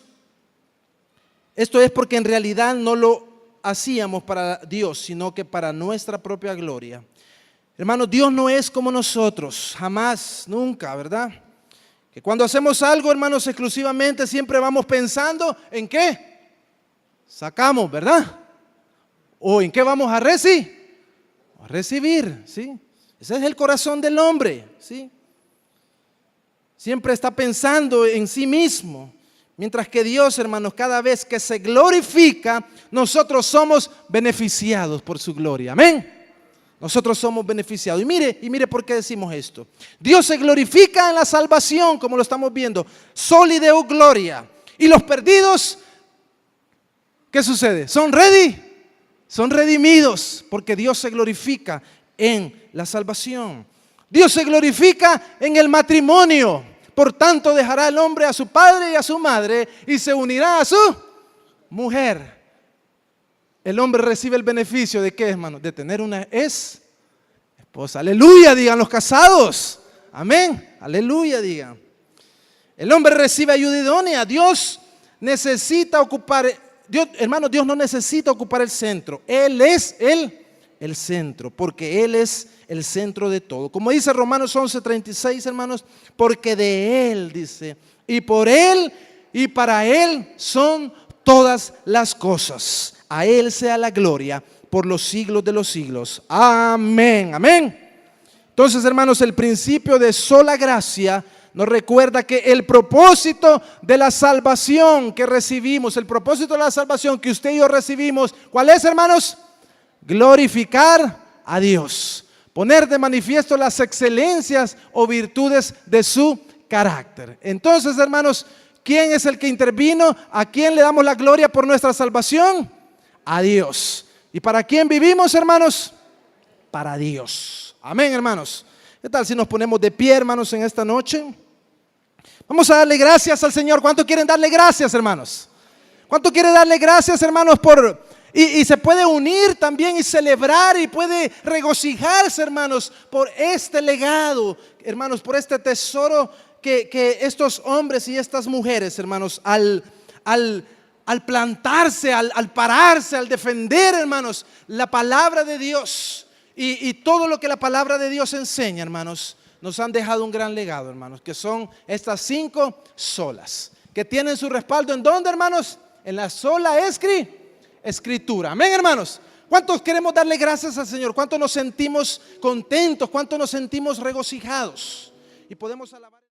esto es porque en realidad no lo hacíamos para Dios, sino que para nuestra propia gloria. Hermanos, Dios no es como nosotros, jamás, nunca, ¿verdad? Que cuando hacemos algo, hermanos, exclusivamente siempre vamos pensando en qué sacamos, ¿verdad? O en qué vamos a recibir, ¿sí? Ese es el corazón del hombre, ¿sí? Siempre está pensando en sí mismo. Mientras que Dios, hermanos, cada vez que se glorifica, nosotros somos beneficiados por su gloria. Amén. Nosotros somos beneficiados. Y mire por qué decimos esto. Dios se glorifica en la salvación, como lo estamos viendo. Soli Deo gloria. Y los perdidos, ¿qué sucede? Son redimidos, porque Dios se glorifica en la salvación. Dios se glorifica en el matrimonio. Por tanto, dejará el hombre a su padre y a su madre y se unirá a su mujer. El hombre recibe el beneficio de ¿qué, hermano? De tener una esposa. Aleluya, digan los casados. Amén. Aleluya, digan. El hombre recibe ayuda idónea. Dios necesita ocupar, hermano, Dios no necesita ocupar el centro. Él es el centro, porque Él es el centro de todo. Como dice Romanos 11:36, hermanos, porque de Él, dice, y por Él y para Él son todas las cosas. A Él sea la gloria por los siglos de los siglos. Amén, amén. Entonces, hermanos, el principio de sola gracia nos recuerda que el propósito de la salvación que recibimos, el propósito de la salvación que usted y yo recibimos, ¿cuál es, hermanos? Glorificar a Dios, poner de manifiesto las excelencias o virtudes de su carácter. Entonces, hermanos, ¿quién es el que intervino? ¿A quién le damos la gloria por nuestra salvación? A Dios. ¿Y para quién vivimos, hermanos? Para Dios. Amén, hermanos. ¿Qué tal si nos ponemos de pie, hermanos, en esta noche? Vamos a darle gracias al Señor. ¿Cuánto quieren darle gracias, hermanos? ¿Cuánto quieren darle gracias, hermanos, por... Y se puede unir también y celebrar y puede regocijarse, hermanos, por este legado, hermanos, por este tesoro que estos hombres y estas mujeres, hermanos, al plantarse, al pararse, al defender, hermanos, la palabra de Dios y todo lo que la palabra de Dios enseña, hermanos, nos han dejado un gran legado, hermanos, que son estas 5 solas, que tienen su respaldo ¿en dónde, hermanos? En la sola Escritura. Amén, hermanos. ¿Cuántos queremos darle gracias al Señor? ¿Cuántos nos sentimos contentos? ¿Cuántos nos sentimos regocijados? Y podemos alabar.